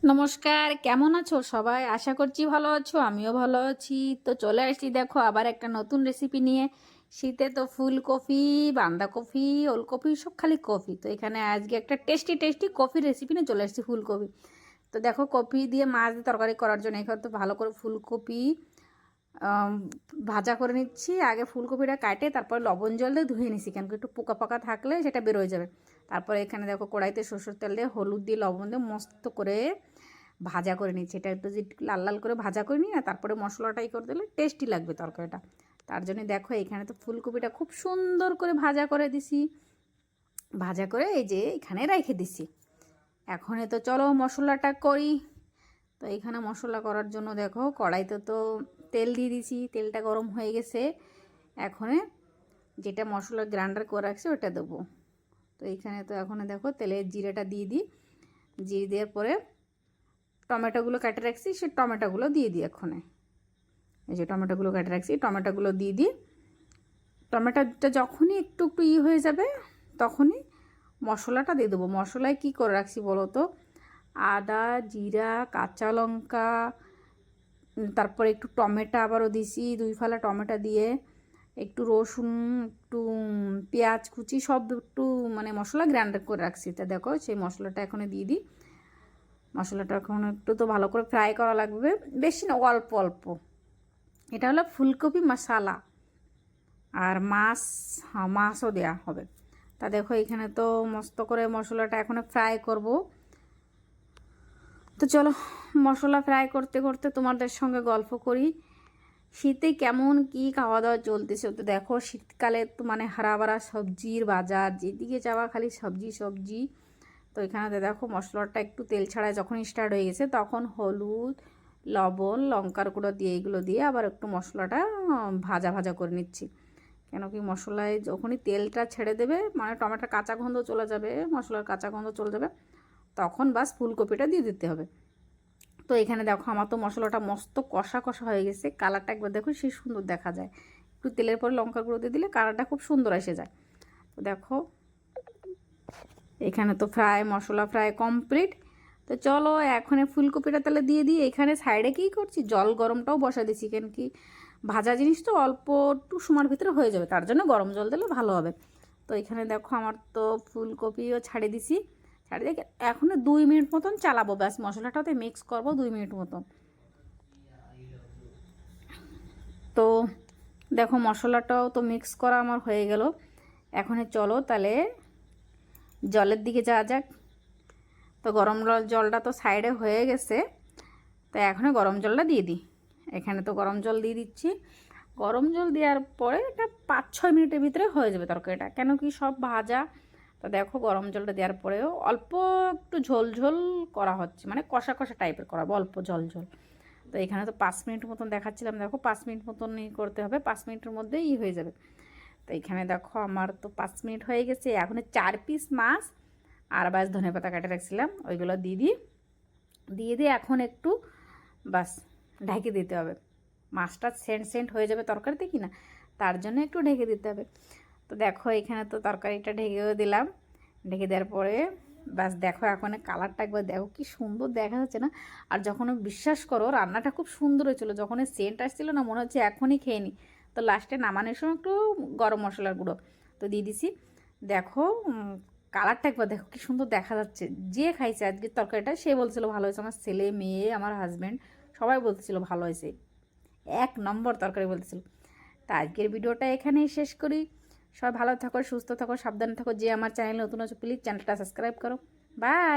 নমস্কার, কেমন আছো সবাই? আশা করছি ভালো আছো, আমিও ভালো আছি। তো চলে আসছি দেখো আবার একটা নতুন রেসিপি নিয়ে। শীতে তো ফুলকপি, বাঁধাকপি, ওলকপি সব খালি কপি। তো এখানে আজকে একটা টেস্টি টেস্টি কফি রেসিপি নিয়ে চলে আসছি, ফুলকপি। তো দেখো কপি দিয়ে মাছ দিয়ে তরকারি করার জন্য এখানে তো ভালো করে ফুলকপি ভাজা করে নিচ্ছি। আগে ফুলকপিটা কাটে তারপর লবণ জল দিয়ে ধুয়ে নিচ্ছি, কেন কি একটু পোকা পোকা থাকলে সেটা বেরোয় যাবে। তারপরে এখানে দেখো কড়াইতে সরষের তেল দিয়ে হলুদ দিয়ে লবণ দিয়ে মস্ত করে ভাজা করে নিচ্ছি। এটা একটু যে লাল লাল করে ভাজা করে নিই না, তারপরে মশলাটাই করে দিলে টেস্টি লাগবে তরকারিটা। তার জন্য দেখো এখানে তো ফুলকপিটা খুব সুন্দর করে ভাজা করে দিছি। ভাজা করে এই যে এখানে রেখে দিছি। এখন তো চলো মশলাটা করি। তো এখানে মশলা করার জন্য দেখো কড়াইতে তো তেল দিয়ে দিছি, তেলটা গরম হয়ে গেছে। এখন যেটা মশলা গ্রাইন্ডার করে রাখছি ওটা দেবো। তো এইখানে তো এখন দেখো তেলে জিরেটা দিয়ে দিই। জিরে দেওয়ার পরে টমেটোগুলো কেটে রাখছি, সে টমেটোগুলো দিয়ে দিই। এখানে এই যে টমেটোগুলো কেটে রাখছি, টমেটোগুলো দিয়ে দিই। টমেটোটা যখনই একটু একটু হয়ে যাবে তখনই মশলাটা দিয়ে দেবো। মশলায় কী করে রাখছি বলো তো? আদা, জিরা, কাঁচা লঙ্কা, তারপরে একটু টমেটো আবারও দিছি, 2 ফালা টমেটো দিয়ে একটু রসুন, একটু পেঁয়াজ কুচি সব একটু মানে মশলা গ্রাইন্ডার করে রাখছি। তা দেখো সেই মশলাটা এখন দিয়ে দিই। মশলাটা এখন একটু তো ভালো করে ফ্রাই করা লাগবে, বেশি না, অল্প অল্প। এটা হলো ফুলকপি মশলা, আর মাছও দেওয়া হবে। তা দেখো এখানে তো মস্ত করে মশলাটা এখন ফ্রাই করব। তো চলো মশলা ফ্রাই করতে করতে তোমাদের সঙ্গে গল্প করি শীতে কেমন কি খাওয়া দাওয়া চলতেছে। তো দেখো শীতকালে তো মানে হারাবারা সবজির বাজার, যেদিকে যাওয়া খালি সবজি সবজি। তো এখানে দেখো মশলাটা একটু তেল ছাড়া যখন স্টার্ট হয়ে গেছে তখন হলুদ, লবণ, লঙ্কার গুঁড়ো দিয়ে এগুলো দিয়ে আবার একটু মশলাটা ভাজা ভাজা করে নিচ্ছি। কেন কি মশলায় যখনই তেলটা ছেড়ে দেবে মানে টমেটোর কাঁচা গন্ধ চলে যাবে, মশলার কাঁচা গন্ধ চলে যাবে, তখন বাস ফুলকপিটা দিয়ে দিতে হবে। তো এখানে দেখো আমার তো মশলাটা মস্ত কষা কষা হয়ে গেছে। কালারটা একবার দেখো সে সুন্দর দেখা যায়। একটু তেলের পরে লঙ্কার গুঁড়ো দিয়ে দিলে কালারটা খুব সুন্দর এসে যায়। তো দেখো এখানে তো মশলা ফ্রাই কমপ্লিট। তো চলো এখন ফুলকপিটা তাহলে দিয়ে দিই। এখানে সাইডে কী করছি, জল গরমটাও বসা দিচ্ছি, কেন কি ভাজা জিনিস তো অল্প একটু সময়ের ভিতরে হয়ে যাবে, তার জন্য গরম জল দিলে ভালো হবে। তো এখানে দেখো আমার তো ফুলকপিও ছাড়িয়ে দিছি। ছাড়িয়ে দিয়ে এখন 2 মিনিট মতন চালাবো, ব্যাস মশলাটাতে মিক্স করবো 2 মিনিট মতন। তো দেখো মশলাটাও তো মিক্স করা আমার হয়ে গেল। এখন চলো তাহলে জলের দিকে যাওয়া যাক। তো গরম জলটা তো সাইডে হয়ে গেছে, তো এখন গরম জলটা দিয়ে দিই। এখানে তো গরম জল দিয়ে দিচ্ছি। গরম জল দেওয়ার পরে এটা 5-6 মিনিটের ভিতরে হয়ে যাবে তরকারিটা, কেন কি সব ভাজা। তো দেখো গরম জলটা দেওয়ার পরেও অল্প একটু ঝোল ঝোল করা হচ্ছে, মানে কষা কষা টাইপের করাবো, অল্প ঝোল ঝোল। তো এখানে তো 5 মিনিট মতন দেখাচ্ছিলাম, দেখো 5 মিনিট মতন করতে হবে, 5 মিনিটের মধ্যেই হয়ে যাবে। তো এখানে দেখো আমার তো 5 মিনিট হয়ে গেছে। এখন 4 পিস মাছ আর বাস ধনেপাতা কাটে রাখছিলাম ওইগুলো দিয়ে দিয়ে এখন একটু বাস ঢেকে দিতে হবে। মাছটা সেন্ট হয়ে যাবে তরকারিতে কি না, তার জন্য একটু ঢেকে দিতে হবে। তো দেখো এখানে তো তরকারিটা ঢেকেও দিলাম। ঢেকে দেওয়ার পরে বাস দেখো এখন কালারটা একবার দেখো কি সুন্দর দেখা যাচ্ছে না। আর যখন বিশ্বাস করো রান্নাটা খুব সুন্দর হয়েছিলো, যখন সেন্ট আসছিলো না মনে হচ্ছে এখনই খেয়ে নিই। তো লাস্টে নামানোর সময় একটু গরম মশলার গুঁড়ো তো দিয়ে দিছি। দেখো কালারটা একবার দেখো কি সুন্দর দেখা যাচ্ছে। যে খাইছে আজকের তরকারিটা সে বলছিল ভালো হয়েছে, আমার ছেলে মেয়ে আমার হাজব্যান্ড সবাই বলতেছিল ভালো হয়েছে, 1 নম্বর তরকারি বলতেছিল। তা আজকের ভিডিওটা এখানেই শেষ করি। সবাই ভালো থাকো, সুস্থ থাকো, সাবধানে থাকো। যে আমার চ্যানেল নতুন আছে প্লিজ চ্যানেলটা সাবস্ক্রাইব করো। বাই।